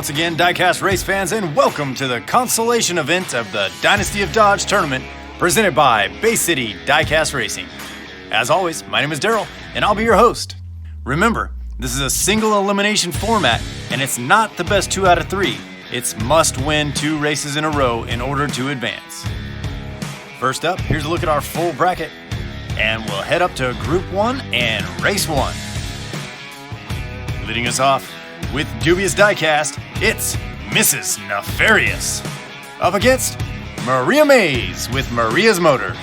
once again, diecast race fans, and welcome to the Consolation event of the Dynasty of Dodge tournament presented by Bay City Diecast Racing. As always, my name is Daryl, and I'll be your host. Remember, this is a single elimination format, and it's not the best 2 out of 3. It's must win 2 races in a row in order to advance. First up, here's a look at our full bracket, and we'll head up to Group 1 and Race 1. Leading us off with Dubious Diecast, it's Mrs. Nefarious, up against Maria Mays with Maria's Motors.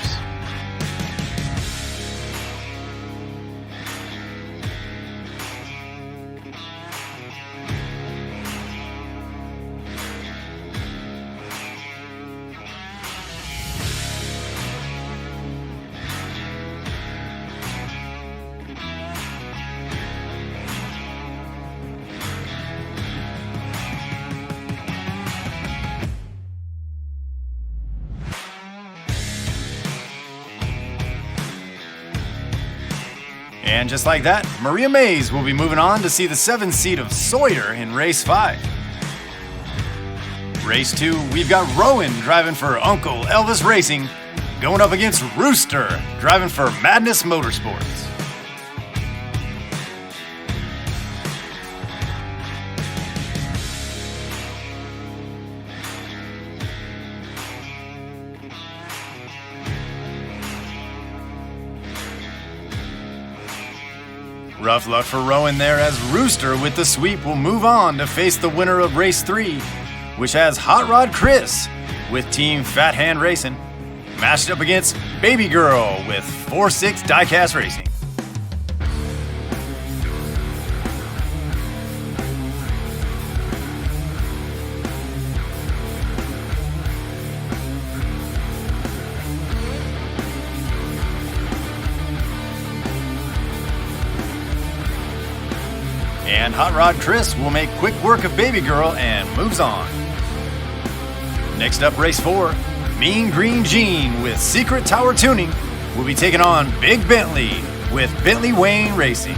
And just like that, Maria Mays will be moving on to see the 7th seed of Sawyer in Race 5. Race 2, we've got Rowan driving for Uncle Elvis Racing, going up against Rooster driving for Madness Motorsports. Rough luck for Rowan there, as Rooster with the sweep will move on to face the winner of Race 3, which has Hot Rod Chris with Team Fat Hand Racing, matched up against Baby Girl with 4-6 Diecast Racing. And Hot Rod Chris will make quick work of Baby Girl and moves on. Next up, Race 4, Mean Green Jean with Secret Tower Tuning will be taking on Big Bentley with Bentley Wayne Racing.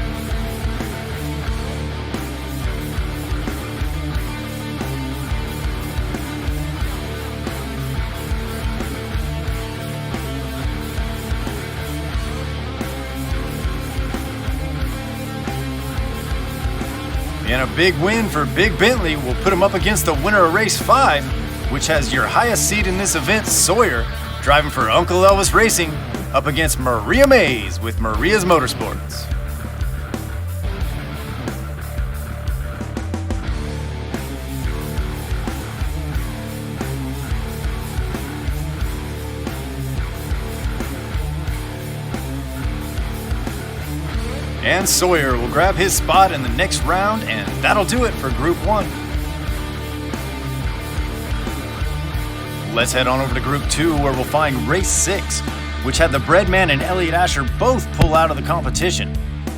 And a big win for Big Bentley will put him up against the winner of Race 5, which has your highest seed in this event, Sawyer, driving for Uncle Elvis Racing, up against Maria Mays with Maria's Motorsports. And Sawyer will grab his spot in the next round, and that'll do it for Group 1. Let's head on over to Group 2, where we'll find Race 6, which had the Breadman and Elliot Asher both pull out of the competition.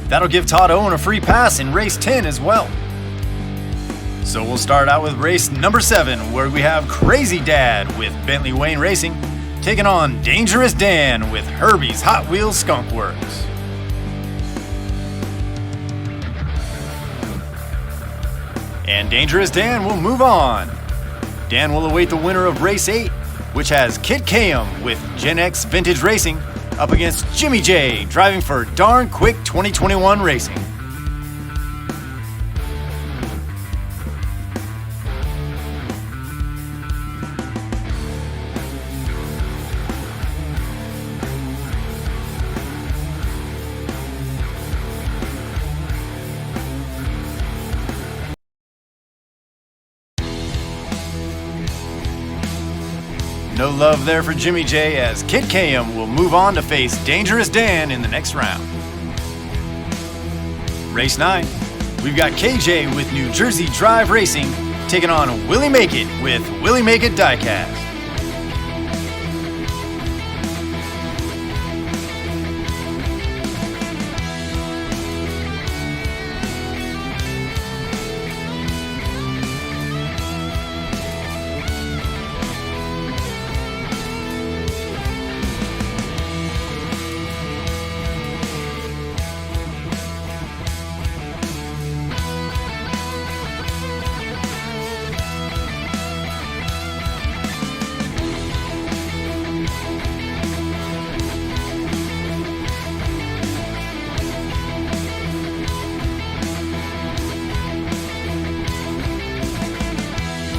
That'll give Todd Owen a free pass in Race 10 as well. So we'll start out with race number 7, where we have Crazy Dad with Bentley Wayne Racing, taking on Dangerous Dan with Herbie's Hot Wheels Skunk Works. And Dangerous Dan will move on. Dan will await the winner of Race 8, which has Kit Kayum with Gen X Vintage Racing up against Jimmy J driving for Darn Quick 2021 Racing. No love there for Jimmy J, as Kit Kayum will move on to face Dangerous Dan in the next round. Race 9, we've got KJ with New Jersey Drive Racing taking on Willie Make It with Willie Make It Diecast.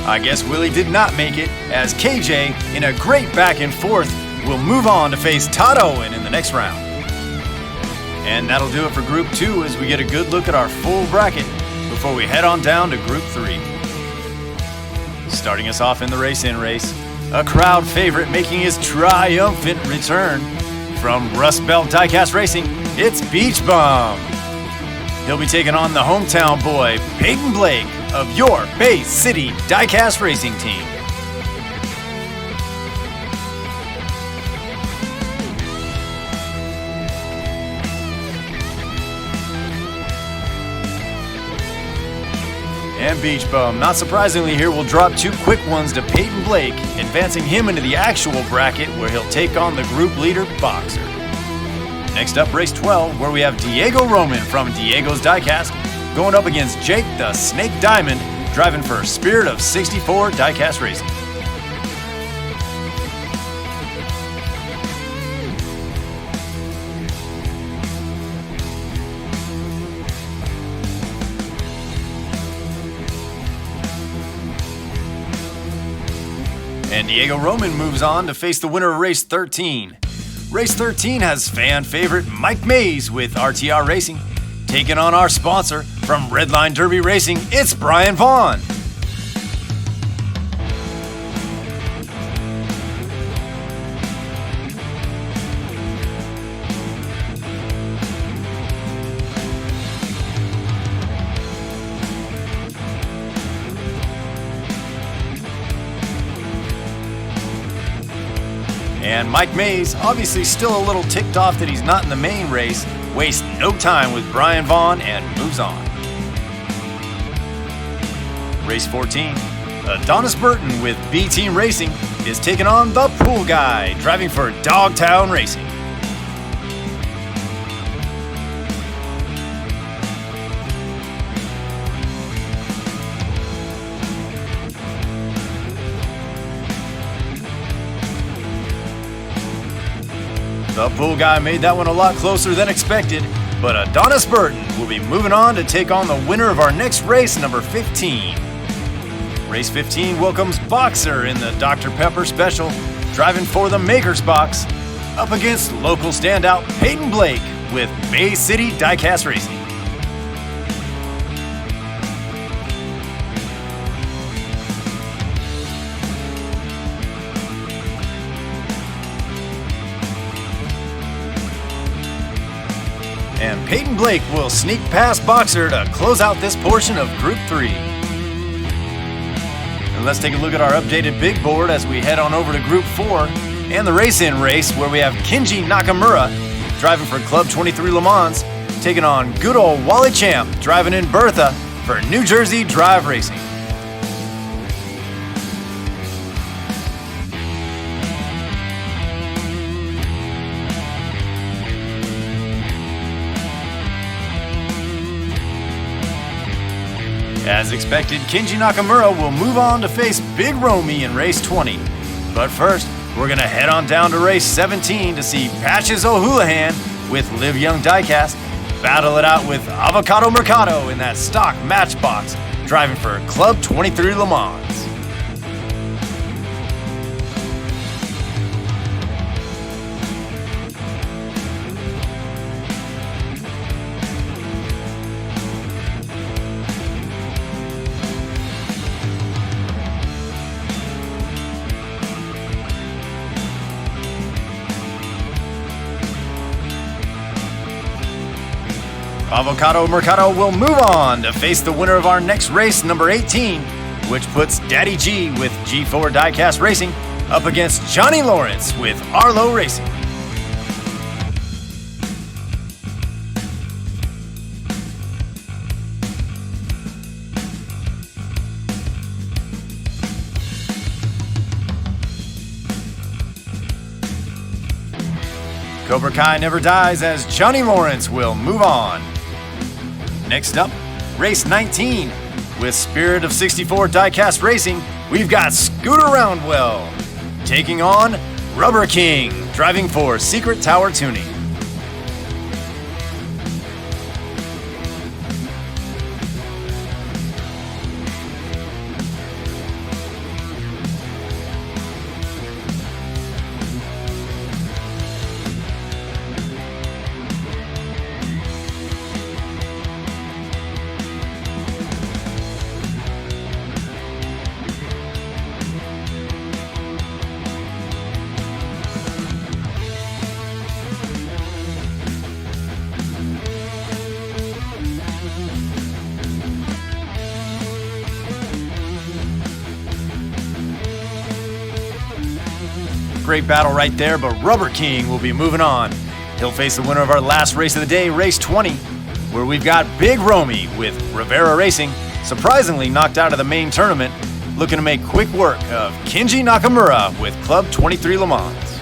I guess Willie did not make it, as KJ, in a great back and forth, will move on to face Todd Owen in the next round. And that'll do it for Group 2 as we get a good look at our full bracket before we head on down to Group 3. Starting us off in the race-in race, a crowd favorite making his triumphant return. From Rust Belt Diecast Racing, it's Beach Bum. He'll be taking on the hometown boy, Peyton Blake, of your Bay City Diecast Racing team. And Beach Bum, not surprisingly here, will drop 2 quick ones to Peyton Blake, advancing him into the actual bracket where he'll take on the group leader, Boxer. Next up, race 12, where we have Diego Roman from Diego's Diecast going up against Jake the Snake Diamond, driving for Spirit of 64 Diecast Racing. And Diego Roman moves on to face the winner of race 13. Race 13 has fan favorite Mike Mays with RTR Racing, taking on our sponsor from Redline Derby Racing, it's Brian Vaughn. And Mike Mays, obviously still a little ticked off that he's not in the main race, wastes no time with Brian Vaughn and moves on. Race 14, Adonis Burton with B-Team Racing is taking on the Pool Guy, driving for Dogtown Racing. The Pool Guy made that one a lot closer than expected, but Adonis Burton will be moving on to take on the winner of our next race, number 15. Race 15 welcomes Boxer in the Dr. Pepper Special, driving for the Maker's Box, up against local standout Peyton Blake with Bay City Diecast Racing. And Peyton Blake will sneak past Boxer to close out this portion of Group 3. And let's take a look at our updated big board as we head on over to Group 4 and the race-in race where we have Kenji Nakamura driving for Club 23 Le Mans, taking on good old Wally Champ driving in Bertha for New Jersey Drive Racing. As expected, Kenji Nakamura will move on to face Big Romy in race 20. But first, we're going to head on down to race 17 to see Patches O'Houlihan with Live Young Diecast battle it out with Avocado Mercado in that stock Matchbox, driving for Club 23 Le Mans. Avocado Mercado will move on to face the winner of our next race, number 18, which puts Daddy G with G4 Diecast Racing up against Johnny Lawrence with Arlo Racing. Cobra Kai never dies as Johnny Lawrence will move on. Next up, race 19. With Spirit of 64 Diecast Racing, we've got Scooter Roundwell taking on Rubber King, driving for Secret Tower Tuning. great battle right there, but Rubber King will be moving on. He'll face the winner of our last race of the day, race 20, where we've got Big Romy with Rivera Racing, surprisingly knocked out of the main tournament, looking to make quick work of Kenji Nakamura with Club 23 Le Mans.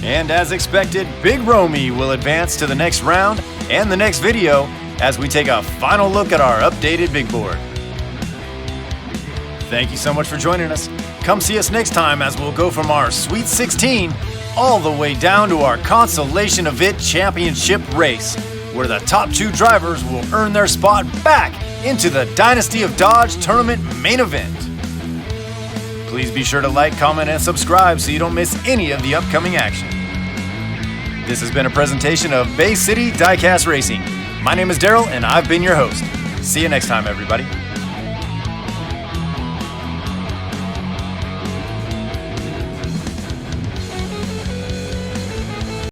And as expected, Big Romy will advance to the next round and the next video as we take a final look at our updated big board. Thank you so much for joining us. Come see us next time as we'll go from our Sweet 16 all the way down to our Consolation of It Championship race, where the top 2 drivers will earn their spot back into the Dynasty of Dodge tournament main event. Please be sure to like, comment, and subscribe so you don't miss any of the upcoming action. This has been a presentation of Bay City Diecast Racing. My name is Daryl, and I've been your host. See you next time, everybody.